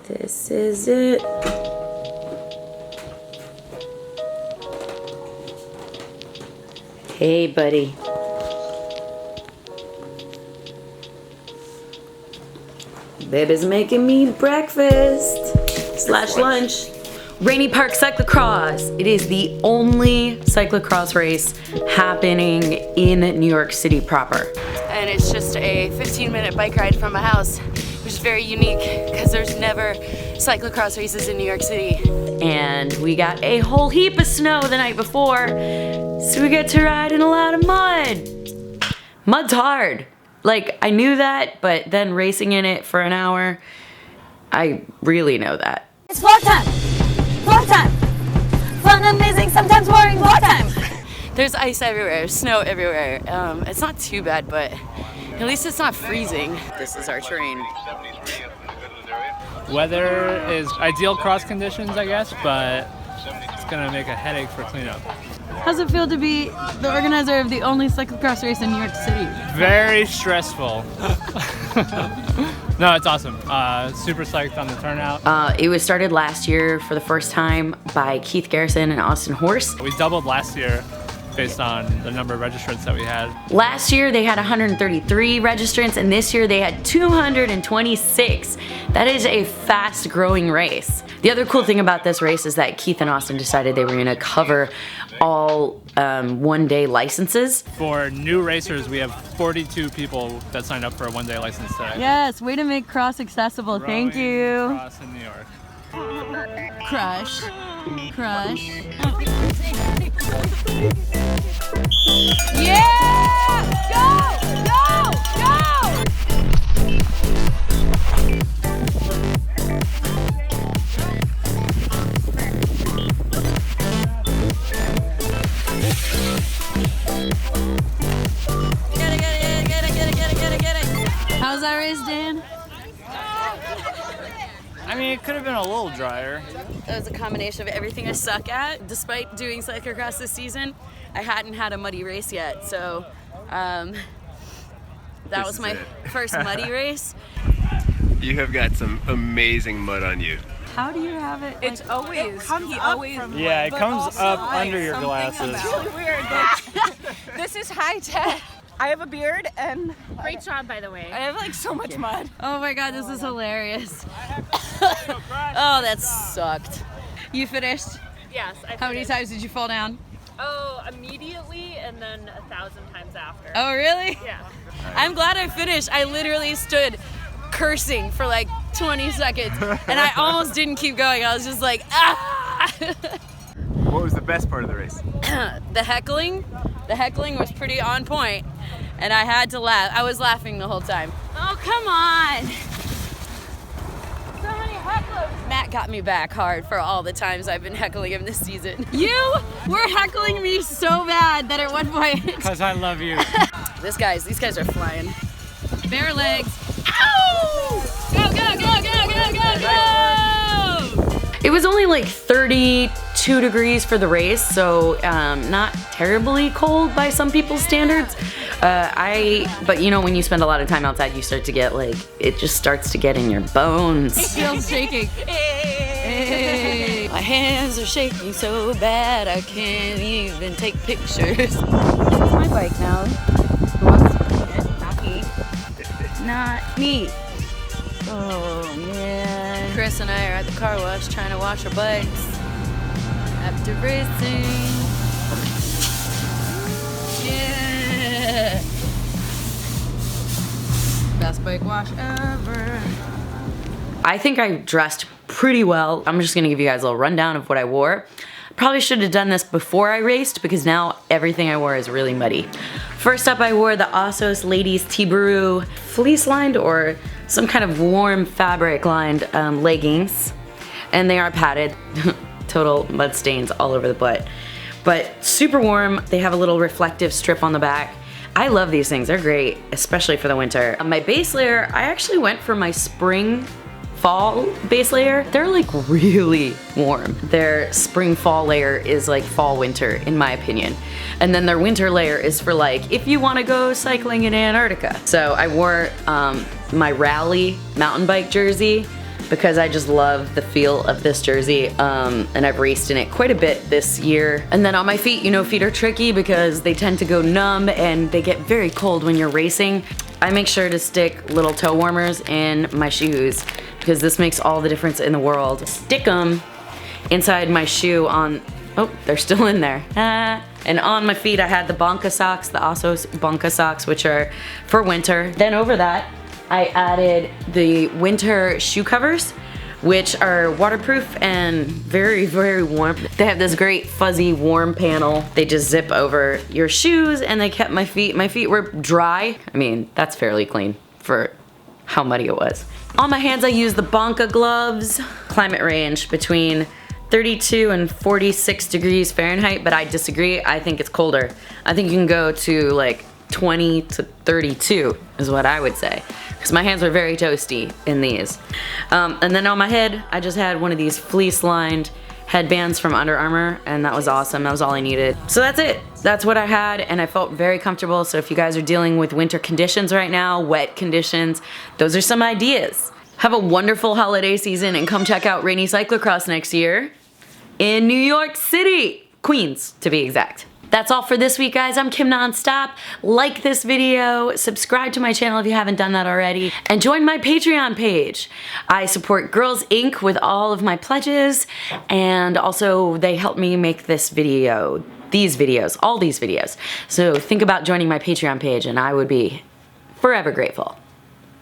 This is it. Hey, buddy. Baby's making me breakfast / lunch. Rainy Park Cyclocross. It is the only cyclocross race happening in New York City proper. And it's just a 15-minute bike ride from my house, which is very unique because there's never cyclocross races in New York City. And we got a whole heap of snow the night before, so we get to ride in a lot of mud. Mud's hard. Like, I knew that, but then racing in it for an hour, I really know that. It's vlog time! Vlog time! Fun, amazing, sometimes boring vlog time! There's ice everywhere, snow everywhere. It's not too bad, but at least it's not freezing. This is our terrain. Weather is ideal cross conditions, I guess, but it's gonna make a headache for cleanup. How's it feel to be the organizer of the only cyclocross race in New York City? Very stressful. No, it's awesome. Super psyched on the turnout. It was started last year for the first time by Keith Garrison and Austin Horse. We doubled last year based on the number of registrants that we had. Last year they had 133 registrants, and this year they had 226. That is a fast growing race. The other cool thing about this race is that Keith and Austin decided they were gonna cover all one-day licenses. For new racers, we have 42 people that signed up for a one-day license today. Yes, way to make cross accessible. Thank Rowing you. Cross in New York. Crush. Crush. Yeah! Go! Go! Go! Get it. How's that race, Dan? I mean, it could have been a little drier. It was a combination of everything I suck at. Despite doing cyclocross this season, I hadn't had a muddy race yet, so that was my first muddy race. You have got some amazing mud on you. How do you have it? It's always, he always, Yeah, it comes up under your glasses. It's really weird. Like, this is high tech. I have a beard and Great job, by the way. I have like so much mud. Oh my god, this is hilarious. Oh, that sucked. You finished? Yes. How many times did you fall down? Oh, immediately and then 1,000 times after. Oh, really? Yeah. I'm glad I finished. I literally stood cursing for like 20 seconds, and I almost didn't keep going. I was just like, ah! What was the best part of the race? The heckling was pretty on point, and I had to laugh. I was laughing the whole time. Oh, come on. So many hecklers. Matt got me back hard for all the times I've been heckling him this season. You were heckling me so bad that at one point. Because I love you. These guys are flying. Bare legs. Ow! Go, go, go, go, go, go, go! It was only like 32 degrees for the race, so not terribly cold by some people's standards. But you know, when you spend a lot of time outside, you start to get like, it just starts to get in your bones. Still shaking. Hey. My hands are shaking so bad I can't even take pictures. This is my bike now. Who wants to ride it? Not me. Not me. Oh man. Chris and I are at the car wash trying to wash our bikes after racing. Yeah. Best bike wash ever. I think I dressed pretty well. I'm just gonna give you guys a little rundown of what I wore. Probably should have done this before I raced because now everything I wore is really muddy. First up, I wore the Assos Ladies Tibaru fleece lined or some kind of warm fabric lined leggings, and they are padded. Total mud stains all over the butt, but super warm. They have a little reflective strip on the back. I love these things, they're great, especially for the winter. My base layer, I actually went for my spring fall base layer. They're like really warm. Their spring fall layer is like fall winter in my opinion. And then their winter layer is for like if you want to go cycling in Antarctica. So I wore my Rally mountain bike jersey because I just love the feel of this jersey, and I've raced in it quite a bit this year. And then on my feet, you know, feet are tricky because they tend to go numb and they get very cold when you're racing. I make sure to stick little toe warmers in my shoes because this makes all the difference in the world. Stick them inside my shoe on, oh, they're still in there. And on my feet I had the Bonka socks, the Asos Bonka socks, which are for winter. Then over that, I added the winter shoe covers, which are waterproof and very, very warm. They have this great fuzzy warm panel. They just zip over your shoes and they kept my feet were dry. I mean, that's fairly clean for how muddy it was. On my hands I used the Bonka gloves. Climate range between 32 and 46 degrees Fahrenheit, but I disagree. I think it's colder. I think you can go to like 20 to 32 is what I would say, because my hands were very toasty in these. And then on my head, I just had one of these fleece-lined headbands from Under Armour, and that was awesome. That was all I needed. So that's it. That's what I had, and I felt very comfortable. So if you guys are dealing with winter conditions right now, wet conditions, those are some ideas. Have a wonderful holiday season, and come check out Rainy Cyclocross next year in New York City, Queens to be exact. That's all for this week, guys. I'm Kim Nonstop. Like this video, subscribe to my channel if you haven't done that already, and join my Patreon page. I support Girls Inc. with all of my pledges, and also they help me make this video, all these videos. So think about joining my Patreon page, and I would be forever grateful.